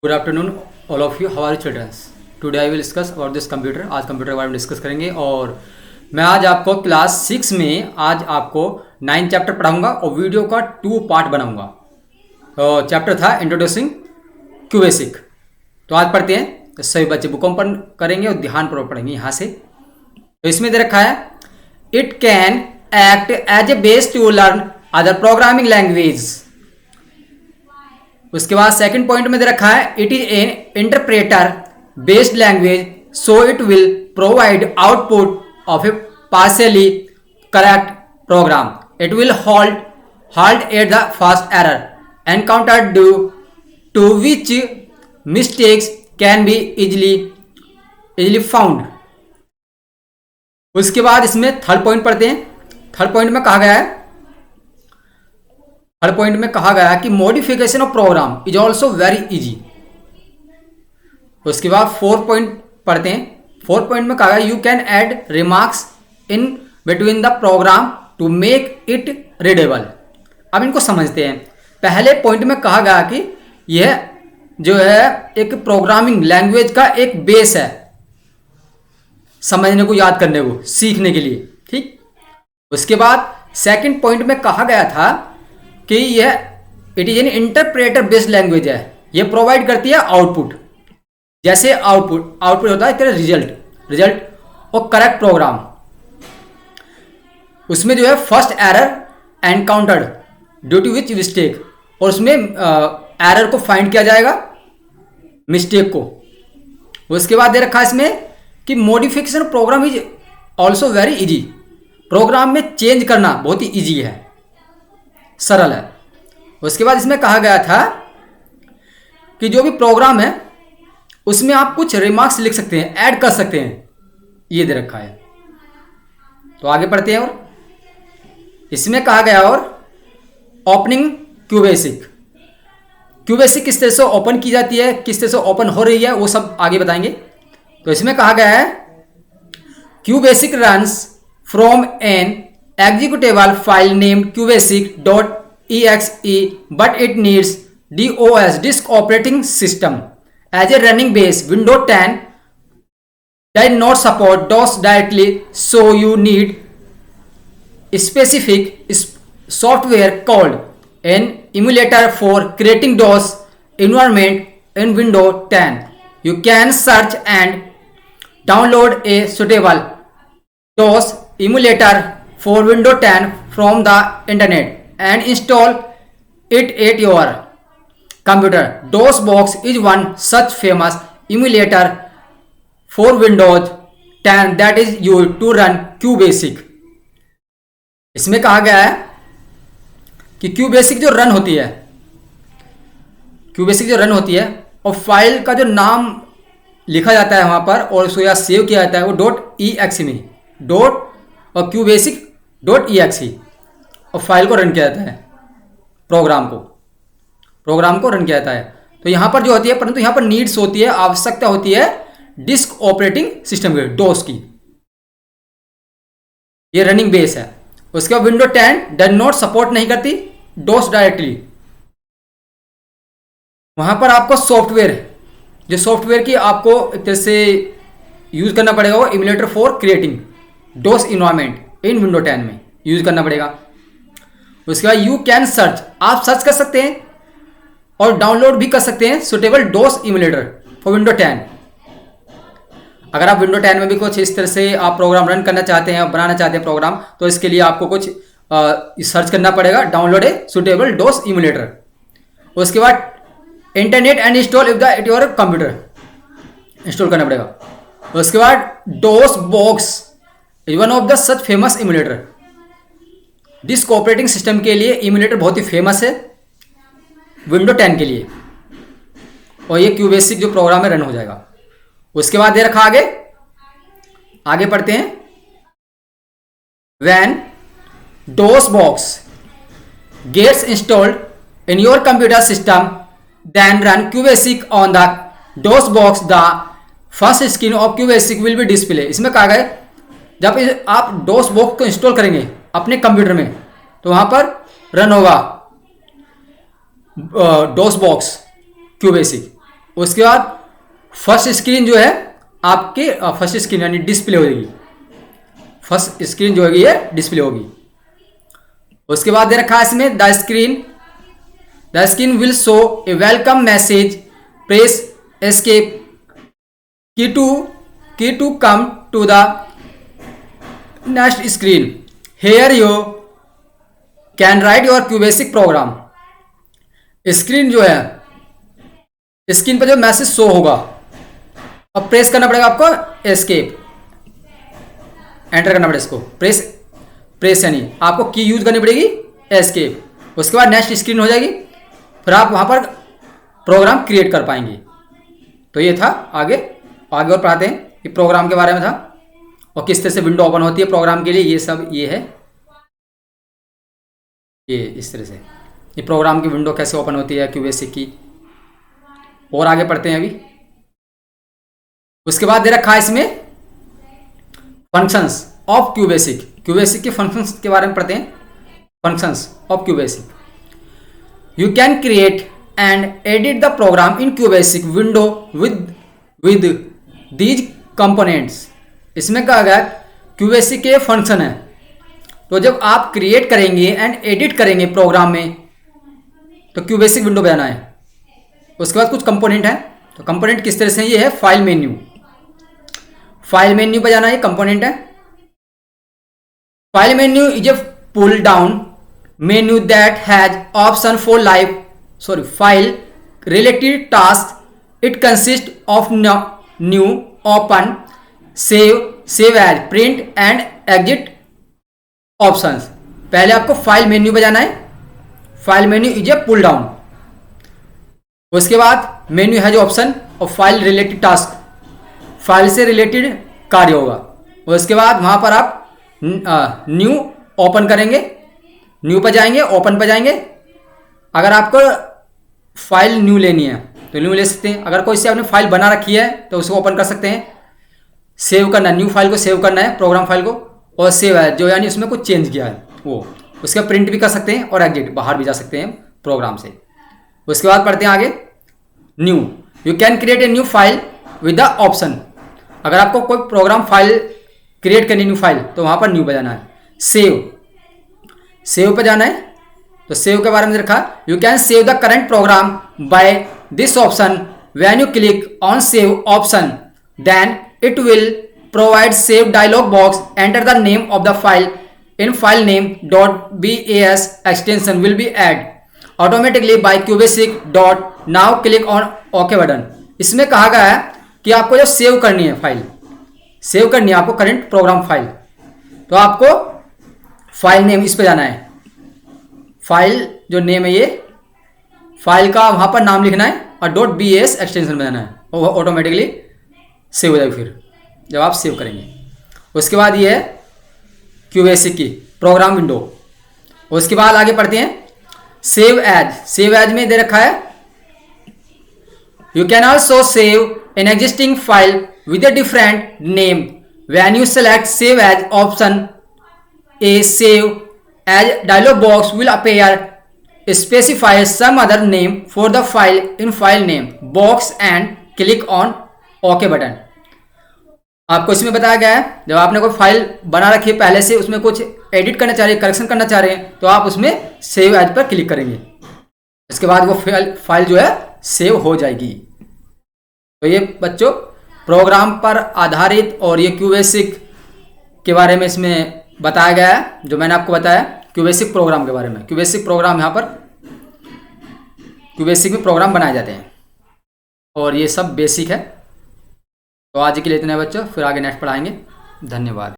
Good afternoon all of you, how are childrens. Today I will discuss about this computer. आज computer के बारे में discuss करेंगे और मैं आज आपको क्लास 6 में आज आपको 9 चैप्टर पढ़ाऊंगा और वीडियो का 2 पार्ट बनाऊंगा। चैप्टर था इंट्रोड्यूसिंग क्यूबेसिक। तो आज पढ़ते हैं, तो सभी बच्चे बुक ओपन करेंगे और ध्यानपूर्वक पढ़ेंगे यहाँ से। तो इसमें दे रखा है it can act as a base to learn other programming language. उसके बाद सेकंड पॉइंट में दे रखा है it is an interpreter based language so it will provide output of a partially correct program. It will halt at the first error encountered due to which mistakes can be easily found. उसके बाद इसमें third point पढ़ते हैं। Third point में कहा गया है कि modification of program is also very easy. उसके बाद फोर्थ पॉइंट पढ़ते हैं। फोर्थ पॉइंट में कहा गया you can add remarks in between the program to make it readable. अब इनको समझते हैं। पहले पॉइंट में कहा गया कि यह जो है एक प्रोग्रामिंग लैंग्वेज का एक बेस है, समझने को, याद करने को, सीखने के लिए। ठीक। उसके बाद सेकंड पॉइंट में कहा गया था कि यह it is an interpreter based language है। यह प्रोवाइड करती है आउटपुट, जैसे आउटपुट होता है रिजल्ट और करेक्ट प्रोग्राम। उसमें जो है first error encountered due to which mistake, और उसमें एरर को फाइंड किया जाएगा, मिस्टेक को। उसके बाद दे रखा है इसमें कि modification program is also very easy. Program में चेंज करना बहुत ही इजी है, सरल है। उसके बाद इसमें कहा गया था कि जो भी प्रोग्राम है उसमें आप कुछ रिमार्क्स लिख सकते हैं, ऐड कर सकते हैं, ये दे रखा है। तो आगे पढ़ते हैं। और इसमें कहा गया और ओपनिंग क्यूबेसिक किस तरह से ओपन की जाती है, किस तरह से ओपन हो रही है, वो सब आगे बताएंगे। तो इसमें कहा गया है QBasic runs from an executable file named cubasic.exe but it needs DOS disk operating system as a running base. Windows 10 does not support DOS directly, so you need specific software called an emulator for creating DOS environment in Windows 10. You can search and download a suitable DOS emulator for Windows 10 from the internet and install it at your computer. DOSBox is one such famous emulator for Windows 10 that is used to run QBasic. इसमें कहा गया है कि QBasic जो run होती है और file का जो नाम लिखा जाता है वहां पर और उसको या सेव किया जाता है वो .exe में, डॉट और QBasic.exe, और फाइल को रन किया जाता है, प्रोग्राम को रन किया जाता है। तो यहाँ पर जो होती है, परंतु यहाँ पर नीड्स होती है, आवश्यकता होती है डिस्क ऑपरेटिंग सिस्टम की, डोस की। ये रनिंग बेस है। उसके बाद विंडो 10 डज नॉट सपोर्ट नहीं करती डोस डायरेक्टली। वहां पर आपको सॉफ्टवेयर की आपको एक तरह से यूज करना पड़ेगा, वो emulator for creating dose environment in window 10 में यूज करना पड़ेगा। उसके बाद यू कैन सर्च, आप सर्च कर सकते हैं और डाउनलोड भी कर सकते हैं suitable DOS emulator for window 10। अगर आप विंडो 10 में भी कुछ इस तरह से आप प्रोग्राम रन करना चाहते हैं, बनाना चाहते हैं प्रोग्राम, तो इसके लिए आपको कुछ सर्च करना पड़ेगा, download a suitable DOS emulator. उसके बाद internet and install if the it your computer, install करना पड़ेगा। उसके बाद DOS box is one of the such famous emulator. Disk operating system के लिए इमुलेटर बहुत ही फेमस है विंडो 10 के लिए, और ये क्यूबेसिक जो प्रोग्राम में रन हो जाएगा। उसके बाद दे रखा आगे पढ़ते हैं। When DOSBox gets installed in your computer system, then run QBasic on the DOSBox. The first screen of QBasic will be display. इसमें कहा गया जब आप DOSBox को इंस्टॉल करेंगे अपने कंप्यूटर में तो वहां पर रन होगा DOSBox QBasic। उसके बाद फर्स्ट स्क्रीन जो है आपके फर्स्ट स्क्रीन यानी डिस्प्ले होगी, फर्स्ट स्क्रीन जो होगी ये डिस्प्ले होगी। उसके बाद दे रखा है इसमें the screen will show a welcome message, press escape key to come to the next screen, here you can write your QBasic program. Screen जो है, स्क्रीन पर जो मैसेज शो होगा, अब प्रेस करना पड़ेगा आपको एस्केप, एंटर करना पड़ेगा इसको, प्रेस यानी आपको की यूज करनी पड़ेगी एस्केप। उसके बाद नेक्स्ट स्क्रीन हो जाएगी, फिर आप वहां पर प्रोग्राम क्रिएट कर पाएंगे। तो ये था, आगे और पढ़ाते हैं कि प्रोग्राम के बारे में था और किस तरह से विंडो ओपन होती है प्रोग्राम के लिए, ये सब ये है, ये इस तरह से ये प्रोग्राम की विंडो कैसे ओपन होती है क्यूबेसिक की। और आगे पढ़ते हैं अभी। उसके बाद दे रखा है इसमें फंक्शंस ऑफ क्यूबेसिक, क्यूबेसिक के फंक्शंस के बारे में पढ़ते हैं। Functions of QBasic, you can create and edit the program in QBasic window with these components. इसमें कहा गया क्यूबेसिक के फंक्शन है, तो जब आप क्रिएट करेंगे एंड एडिट करेंगे प्रोग्राम में तो क्यूबेसिक विंडो बनाना है। उसके बाद कुछ कंपोनेंट है, तो कंपोनेंट किस तरह से, ये है फाइल मेन्यू, फाइल मेन्यू पर जाना है, कंपोनेंट है। File menu is a pull down menu that has option for file related task. It consist of new, open, save as, print and exit options. पहले आपको फाइल मेन्यू पे जाना है, file menu is a pull down. उसके बाद menu है जो option और फाइल रिलेटेड टास्क, फाइल से रिलेटेड कार्य होगा। उसके बाद वहां पर आप न्यू ओपन करेंगे, न्यू पर जाएंगे, ओपन पर जाएंगे। अगर आपको फाइल न्यू लेनी है तो न्यू ले सकते हैं, अगर कोई से आपने फाइल बना रखी है तो उसको ओपन कर सकते हैं। सेव करना, न्यू फाइल को सेव करना है, प्रोग्राम फाइल को, और सेव है जो यानी उसमें कुछ चेंज किया है वो, उसका प्रिंट भी कर सकते हैं और एग्जिट, बाहर भी जा सकते हैं प्रोग्राम से। उसके बाद पढ़ते हैं आगे new, you can create a new file with the option. अगर आपको कोई प्रोग्राम फाइल क्रिएट करनी, न्यू फाइल, तो वहां पर न्यू पर जाना है। सेव पर जाना है, तो सेव के बारे में रखा, you can save the current program by this option. When you click on save option then it will provide save dialog box, enter the name of the file in file name .bas extension will be added automatically by QBasic dot now click on okay button. इसमें कहा गया है कि आपको जो save करनी है file, save करनी है आपको करंट प्रोग्राम फाइल, तो आपको फाइल नेम इस पे जाना है, फाइल जो नेम है ये फाइल का वहां पर नाम लिखना है और .bas एक्सटेंशन बनाना है, वो ऑटोमेटिकली सेव हो जाएगी फिर जब आप सेव करेंगे। उसके बाद ये है क्यूबेसिक की प्रोग्राम विंडो। उसके बाद आगे पढ़ते हैं सेव एज। सेव एज में दे रखा है, you can also save an existing file with a different name. When you select save as option, a save as dialog box will appear, specify some other name for the file in file name box and click on OK button. आपको इसमें बताया गया है जब आपने कोई file बना रखी है पहले से, उसमें कुछ एडिट करना चाह रहे हैं, करेक्शन करना चाह रहे हैं, तो आप उसमें सेव एज पर क्लिक करेंगे, इसके बाद वो फाइल जो है सेव हो जाएगी। तो ये बच्चों प्रोग्राम पर आधारित और ये क्यूबेसिक के बारे में इसमें बताया गया है, जो मैंने आपको बताया क्यूबेसिक प्रोग्राम के बारे में। क्यूबेसिक प्रोग्राम, यहाँ पर क्यूबेसिक में प्रोग्राम बनाए जाते हैं और ये सब बेसिक है। तो आज के लिए इतना है बच्चों, फिर आगे नेक्स्ट पढ़ाएंगे। धन्यवाद।